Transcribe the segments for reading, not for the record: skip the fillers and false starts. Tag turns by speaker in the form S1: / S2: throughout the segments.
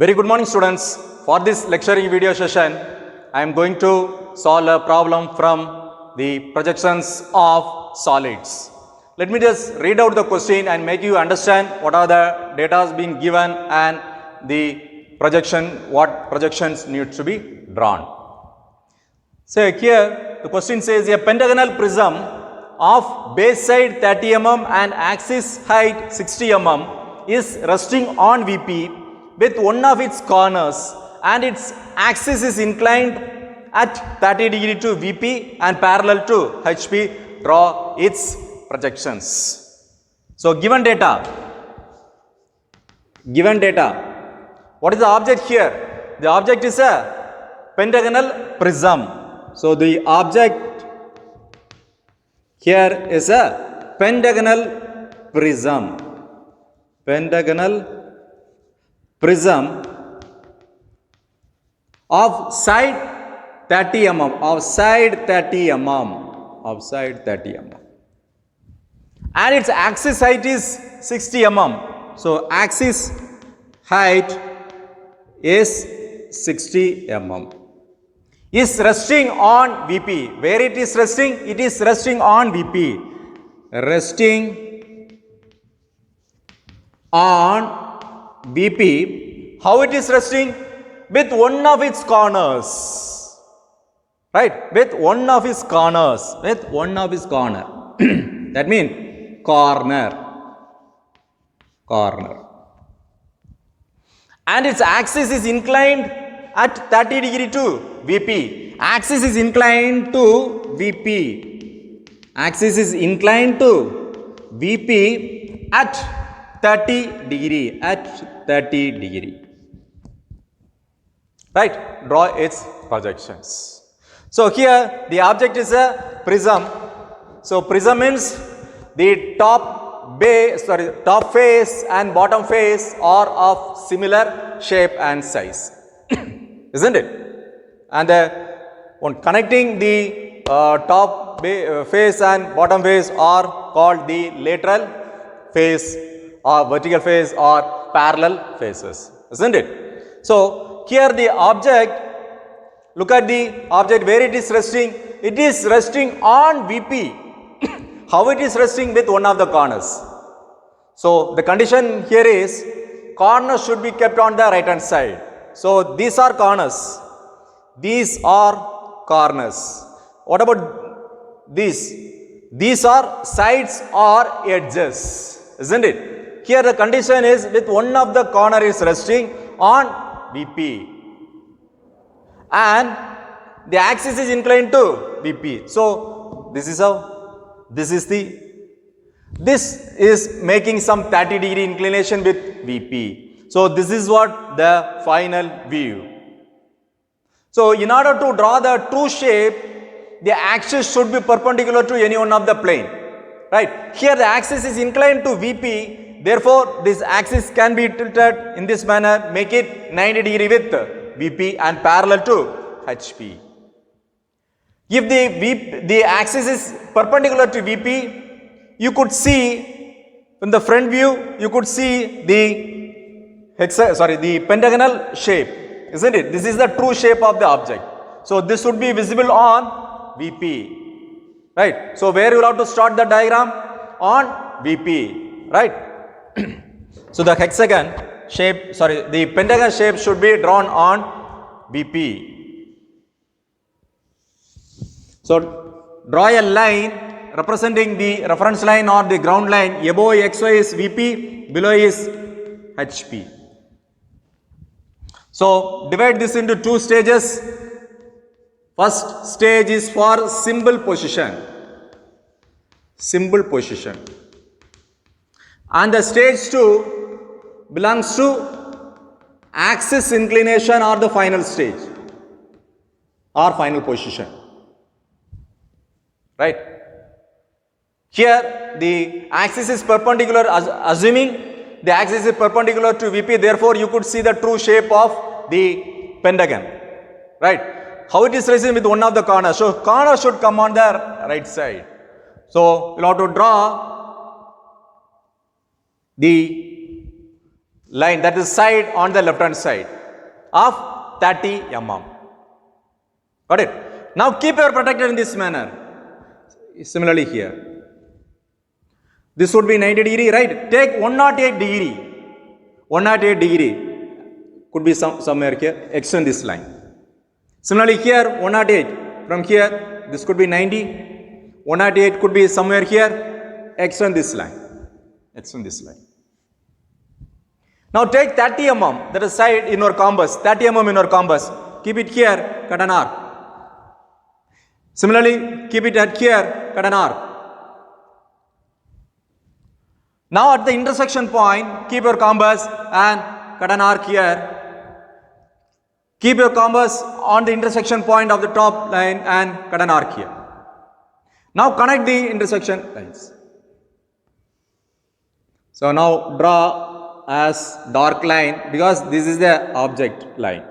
S1: Very good morning, students. For this lecturing video session, I am going to solve a problem from the projections of solids. Let me just read out the question and make you understand what are the data being given and the projection, what projections need to be drawn. So here the question says a pentagonal prism of base side 30 mm and axis height 60 mm is resting on VP with one of its corners and its axis is inclined at 30 degree to VP and parallel to HP. Draw its projections. So given data, what is the object here? The object is a pentagonal prism. So the object here is a pentagonal prism. Prism of side 30 mm, and its axis height is 60 mm. So axis height is 60 mm. Is resting on VP. Where it is resting? It is resting on VP. Resting on VP. How it is resting? With one of its corners. Right? With one of its corners. That means corner. And its axis is inclined at 30 degree to VP. Axis is inclined to VP. At 30 degree. Right? Draw its projections. So here the object is a prism. So prism means the top face and bottom face are of similar shape and size. Isn't it? And on connecting the top face and bottom face are called the lateral face or vertical face or parallel faces. Isn't it? So here the object, look at the object where it is resting. It is resting on VP. How it is resting? With one of the corners. So the condition here is corners should be kept on the right hand side. So these are corners. What about these? These are sides or edges. Isn't it? Here the condition is with one of the corner is resting on VP. And the axis is inclined to VP. So this is how, this is making some 30 degree inclination with VP. So this is what the final view. So in order to draw the true shape, the axis should be perpendicular to any one of the plane. Right? Here the axis is inclined to VP. Therefore, this axis can be tilted in this manner, make it 90 degree with VP and parallel to HP. If the axis is perpendicular to VP, you could see in the front view, you could see the pentagonal shape. Isn't it? This is the true shape of the object. So this would be visible on VP. Right? So where you will have to start the diagram? On VP. Right? So the the pentagon shape should be drawn on VP. So draw a line representing the reference line or the ground line. Above XY is VP, below is HP. So divide this into two stages. First stage is for symbol position. And the stage 2 belongs to axis inclination or the final stage or final position. Right? Here the axis is perpendicular, assuming the axis is perpendicular to VP, therefore you could see the true shape of the pentagon. Right? How it is resting with one of the corners. So corner should come on the right side. So we'll have to draw the line, that is side on the left hand side of 30 mm. Got it? Now keep your protector in this manner. Similarly here. This would be 90 degree, right? Take 108 degree. 108 degree could be somewhere here. Extend this line. Similarly here 108. From here this could be 90. 108 could be somewhere here. Extend this line. Extend this line. Now take 30 mm, that is side in your compass. 30 mm in your compass. Keep it here. Cut an arc. Similarly, keep it at here. Cut an arc. Now at the intersection point, keep your compass and cut an arc here. Keep your compass on the intersection point of the top line and cut an arc here. Now connect the intersection lines. So now draw as dark line because this is the object line.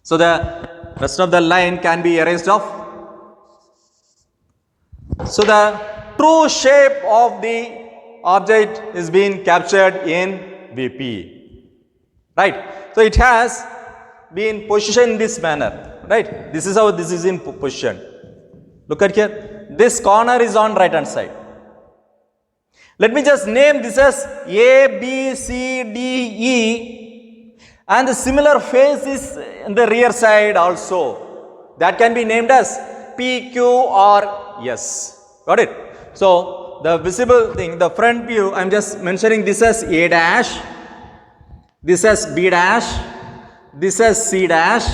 S1: So the rest of the line can be erased off. So the true shape of the object is being captured in VP, right? So it has been positioned in this manner, right? This is how this is in position. Look at here. This corner is on right hand side. Let me just name this as A, B, C, D, E, and the similar face is in the rear side also. That can be named as P, Q, or S. Got it? So the visible thing, the front view, I am just mentioning this as A dash, this as B dash, this as C dash,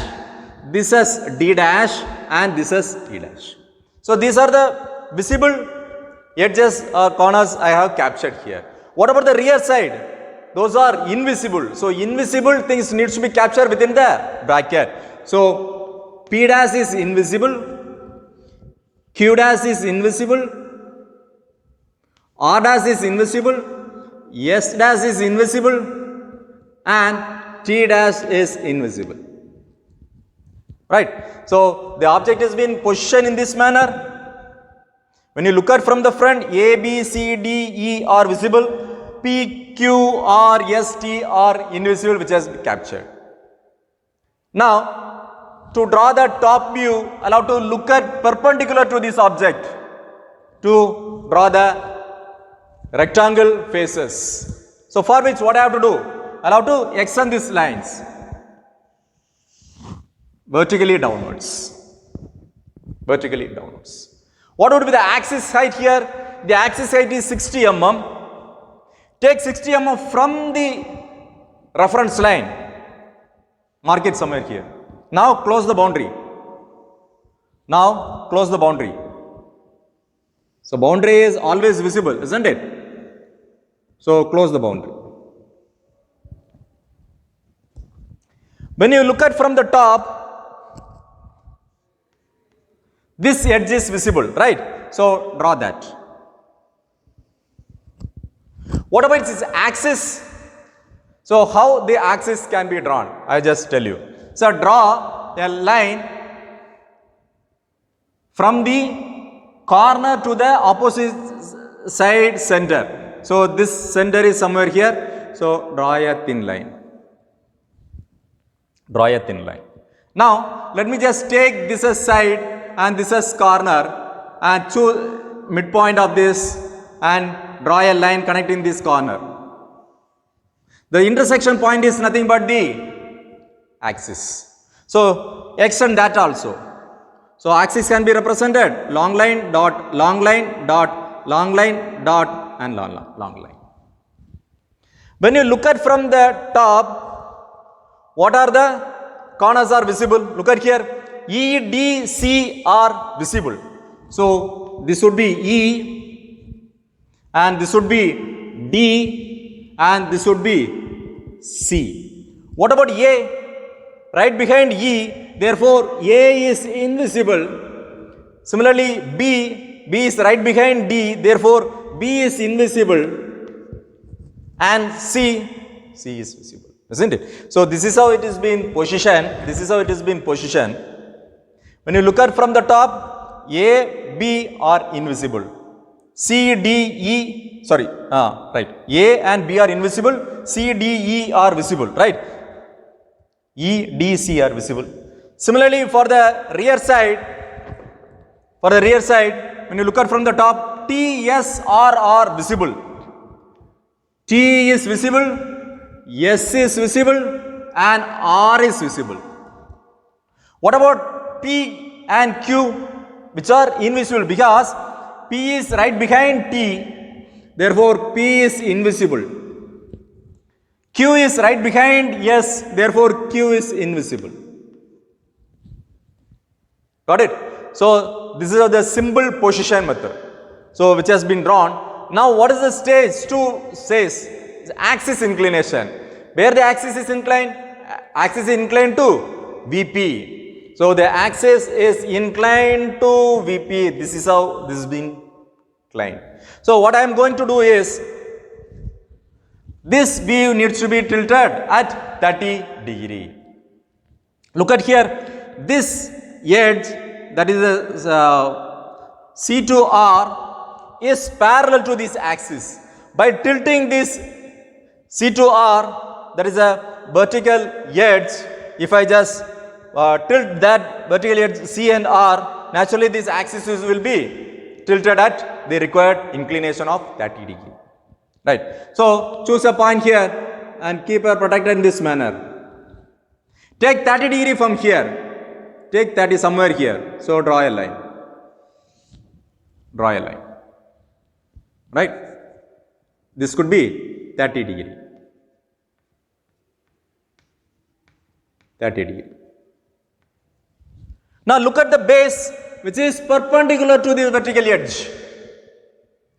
S1: this as D dash, and this as E dash. So these are the visible edges or corners I have captured here. What about the rear side? Those are invisible. So invisible things needs to be captured within the bracket. So P dash is invisible, Q dash is invisible, R dash is invisible, S dash is invisible, and T dash is invisible. Right? So the object has been positioned in this manner. When you look at from the front, A, B, C, D, E are visible, P, Q, R, S, T are invisible, which has been captured. Now, to draw the top view, allow to look at perpendicular to this object to draw the rectangle faces. So for which what I have to do? Allow to extend these lines vertically downwards. Vertically downwards. What would be the axis height here? The axis height is 60 mm. Take 60 mm from the reference line. Mark it somewhere here. Now close the boundary. Now close the boundary. So boundary is always visible, isn't it? So close the boundary. When you look at from the top, this edge is visible, right? So draw that. What about its axis? So how the axis can be drawn? I just tell you. So draw a line from the corner to the opposite side center. So this center is somewhere here. So draw a thin line. Draw a thin line. Now let me just take this as side and this as corner and choose midpoint of this and draw a line connecting this corner. The intersection point is nothing but the axis. So extend that also. So axis can be represented long line dot long line dot long line dot and long line. When you look at from the top, what are the corners are visible? Look at here. E, D, C are visible. So this would be E and this would be D and this would be C. What about A? Right behind E, therefore A is invisible. Similarly B is right behind D, therefore B is invisible, and C is visible, isn't it? So this is how it is being positioned. This is how it is being positioned. When you look at from the top, A, B are invisible. C, D, E, sorry, right. A and B are invisible. C, D, E are visible, right? E, D, C are visible. Similarly, for the rear side, when you look at from the top, T, S, R are visible. T is visible, S is visible, and R is visible. What about P and Q, which are invisible? Because P is right behind T, therefore P is invisible. Q is right behind S, therefore Q is invisible. Got it? So this is the symbol position method. So which has been drawn. Now what is the stage 2 says? Axis inclination. Where the axis is inclined? Axis is inclined to VP. So the axis is inclined to VP. This is how this is being inclined. So what I am going to do is, this view needs to be tilted at 30 degree. Look at here, this edge, that is C2R, is parallel to this axis. By tilting this C2R, that is a vertical edge, if I just tilt that vertical edge C and R, naturally this axis will be tilted at the required inclination of 30 degree. Right. So choose a point here and keep a protractor in this manner. Take 30 degree from here. Take 30 somewhere here. So draw a line. Draw a line. Right. This could be 30 degree. 30 degree. Now look at the base which is perpendicular to the vertical edge.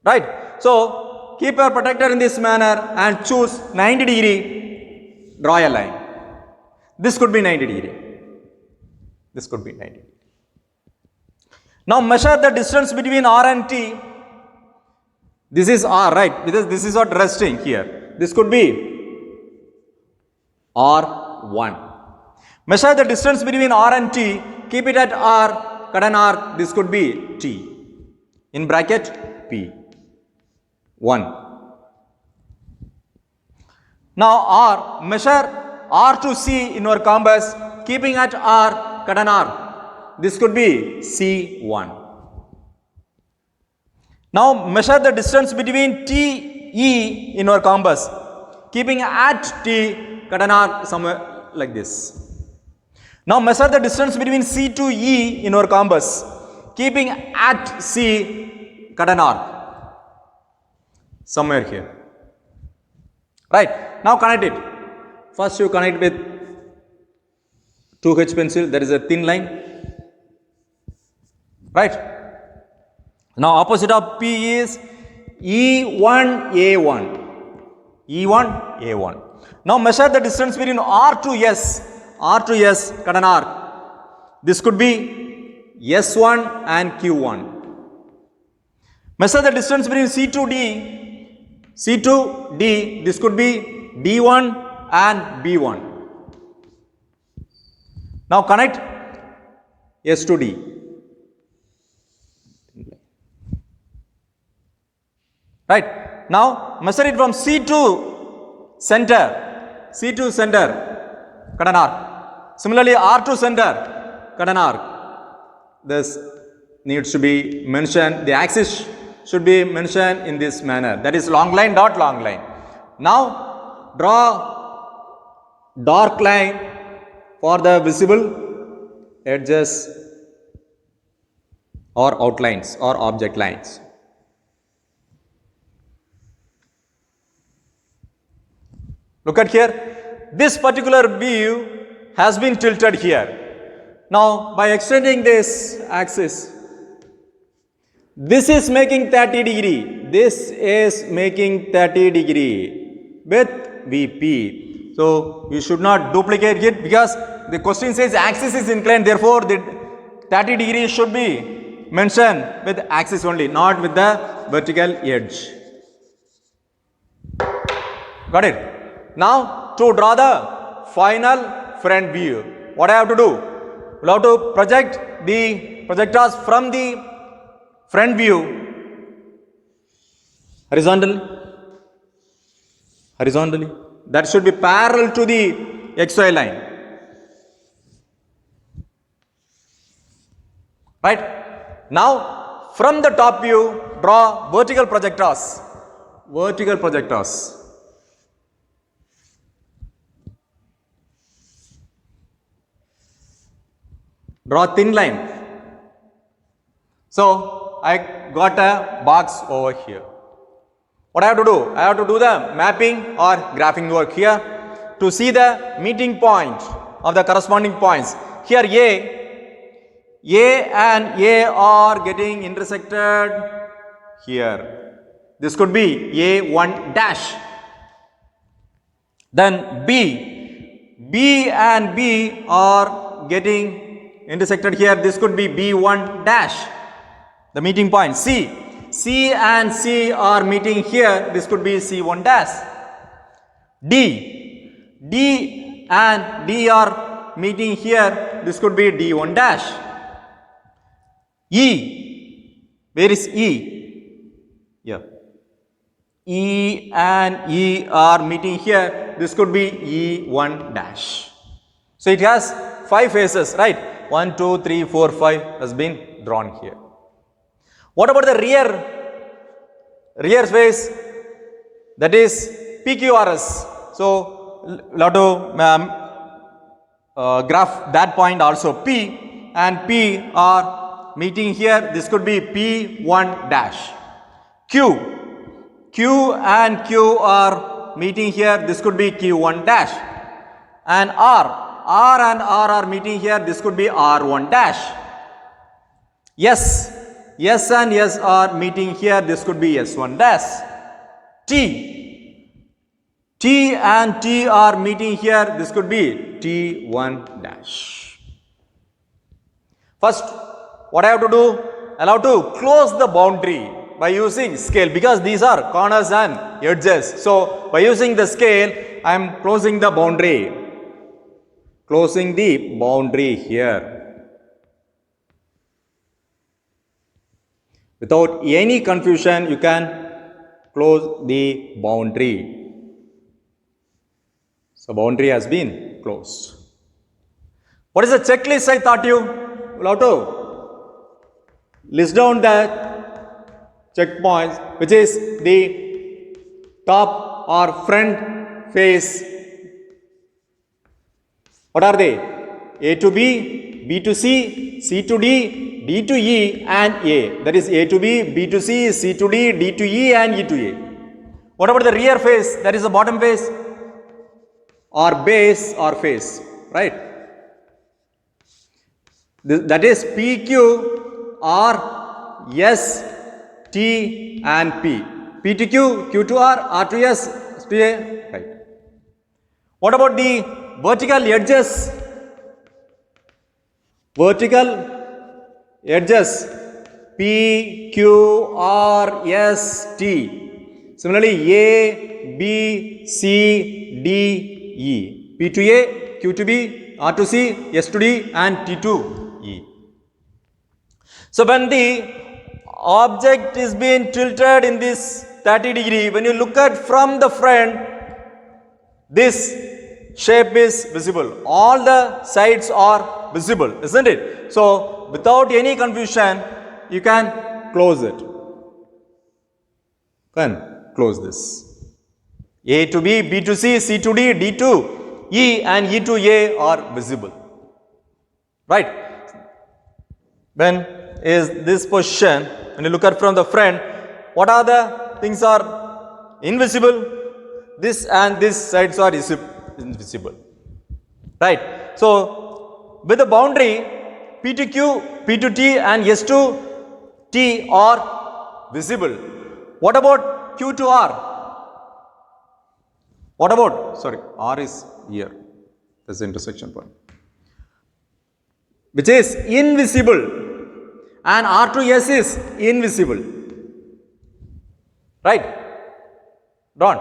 S1: Right. So keep a protractor in this manner and choose 90 degree. Draw a line. This could be 90 degree. This could be 90 degree. Now measure the distance between R and T. This is R, right? Because this is what resting here. This could be R1. Measure the distance between R and T. Keep it at R. Cut an arc. This could be T. In bracket P. 1. Now R. Measure R to C in your compass. Keeping at R. Cut an arc. This could be C1. Now measure the distance between T, E in your compass. Keeping at T, cut an arc somewhere like this. Now measure the distance between C to E in your compass. Keeping at C, cut an arc somewhere here. Right. Now connect it. First you connect with 2H pencil. There is a thin line. Right. Now opposite of P is E1A1. E1A1. Now measure the distance between R to S. R to S, cut an arc. This could be S1 and Q1. Measure the distance between C to D. C to D, this could be D1 and B1. Now connect S to D. Right. Now measure it from C to center. C to center, cut an arc. Similarly, R to center, cut an arc. This needs to be mentioned. The axis should be mentioned in this manner. That is long line dot long line. Now draw dark line for the visible edges or outlines or object lines. Look at here. This particular view has been tilted here. Now by extending this axis, this is making 30 degree. This is making 30 degree with VP. So you should not duplicate it because the question says axis is inclined. Therefore the 30 degree should be mentioned with axis only, not with the vertical edge. Got it? Now to draw the final front view, what I have to do? We have to project the projectors from the front view horizontally, horizontally. That should be parallel to the XY line. Right? Now, from the top view, draw vertical projectors. Vertical projectors. Draw thin line. So, I got a box over here. What I have to do? I have to do the mapping or graphing work here to see the meeting point of the corresponding points. Here A and A are getting intersected here. This could be A1 dash. Then B and B are getting intersected here. This could be B1 dash, the meeting point. C and C are meeting here. This could be C1 dash. D and D are meeting here. This could be D1 dash. E, where is E? Yeah. E and E are meeting here. This could be E1 dash. So it has 5 faces, right? 1, 2, 3, 4, 5 has been drawn here. What about the rear face? That is PQRS. So we'll have to graph that point also. P and P are meeting here. This could be P1 dash. Q and Q are meeting here. This could be Q1 dash. And R and R are meeting here. This could be R1 dash. S and S are meeting here. This could be S1 dash. T and T are meeting here. This could be T1 dash. First, what I have to do? I have to close the boundary by using scale, because these are corners and edges. So by using the scale, I am closing the boundary. Closing the boundary here. Without any confusion, you can close the boundary. So boundary has been closed. What is the checklist I thought you will have to list down the checkpoints, which is the top or front face. What are they? A to B, B to C, C to D, D to E and A. That is A to B, B to C, C to D, D to E and E to A. What about the rear face? That is the bottom face or base or face, right? That is PQ R, S, T and P. P to Q, Q to R to S, S to A, right? What about the vertical edges? Vertical edges P, Q, R, S, T. Similarly, A, B, C, D, E. P to A, Q to B, R to C, S to D and T to E. So when the object is being tilted in this 30 degree, when you look at from the front, this shape is visible. All the sides are visible, isn't it? So without any confusion, you can close it. Can close this. A to B, B to C, C to D, D to E and E to A are visible. Right? When is this position, when you look at from the front, what are the things are invisible? This and this sides are invisible. Right? So with the boundary, P to Q, P to T and S to T are visible. What about Q to R? What about, sorry, R is here. That's the intersection point. Which is invisible. And R to S is invisible. Right? Done.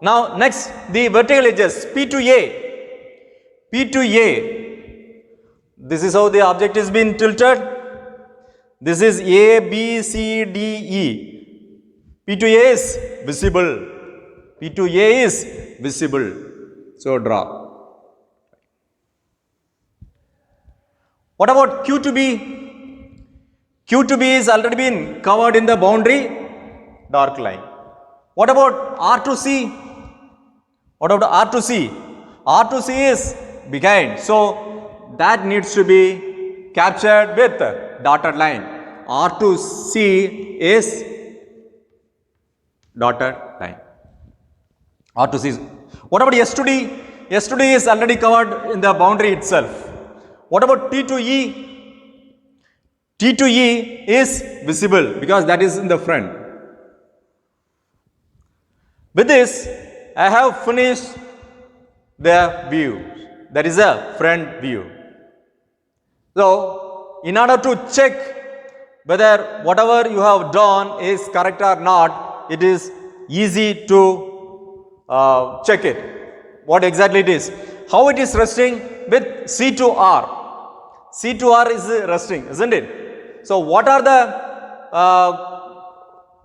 S1: Now next, the vertical edges, P to A. P to A. This is how the object is being tilted. This is A, B, C, D, E. P to A is visible. P to A is visible. So draw. What about Q to B? Q to B is already been covered in the boundary, dark line. What about R to C? What about R to C? R to C is behind. So that needs to be captured with dotted line. R to C is dotted line. R to C is. What about S to D? S to D is already covered in the boundary itself. What about T to E? T to E is visible because that is in the front. With this, I have finished the view. That is a front view. So, in order to check whether whatever you have done is correct or not, it is easy to check it. What exactly it is. How it is resting with C to R. C to R is resting, isn't it? So, what are the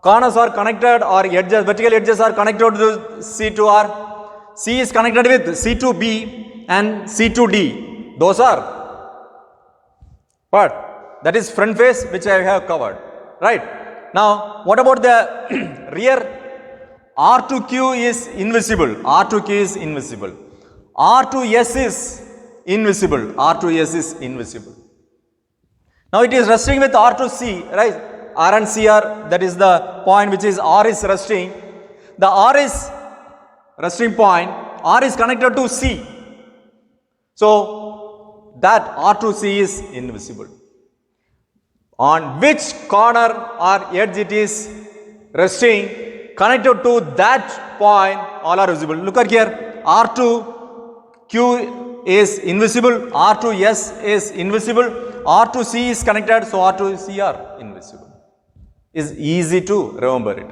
S1: corners are connected or edges, vertical edges are connected to C to R? C is connected with C to B and C to D. Those are what? That is front face which I have covered. Right. Now, what about the rear? R to Q is invisible. R to Q is invisible. R to S is invisible. R to S is invisible. Now it is resting with R to C, right? R and C are, that is the point which is R is resting. The R is resting point. R is connected to C. So that R to C is invisible. On which corner or edge it is resting, connected to that point, all are visible. Look at here. R to Q is invisible. R to S is invisible. R to C is connected, so R to C are invisible. Is easy to remember it.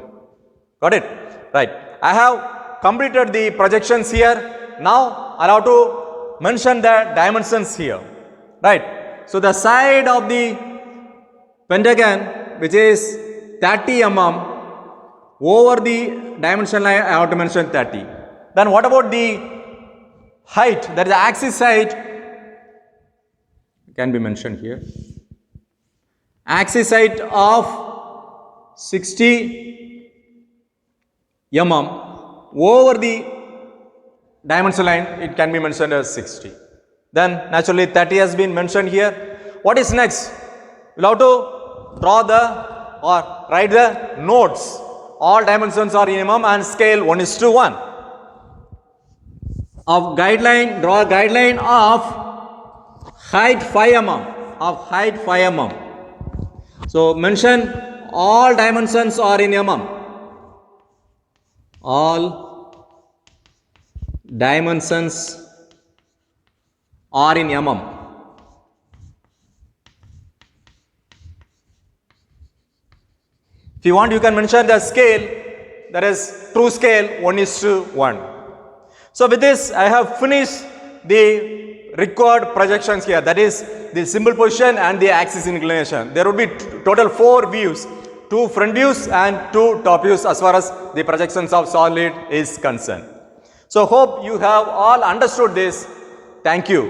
S1: Got it? Right. I have completed the projections here. Now I have to mention the dimensions here. Right. So the side of the pentagon, which is 30 mm, over the dimension line I have to mention 30. Then what about the height, that is the axis height, can be mentioned here. Axis height of 60 mm over the dimension line, it can be mentioned as 60. Then naturally 30 has been mentioned here. What is next? We will have to draw the or write the notes. All dimensions are in mm and scale 1:1. Of guideline, draw a guideline of height 5 mm. Of height 5 mm. So mention all dimensions are in mm. All dimensions are in mm. If you want, you can mention the scale, that is true scale 1:1. So with this, I have finished the required projections here, that is the symbol position and the axis inclination. There would be total 4 views, 2 front views and 2 top views as far as the projections of solid is concerned. So hope you have all understood this. Thank you.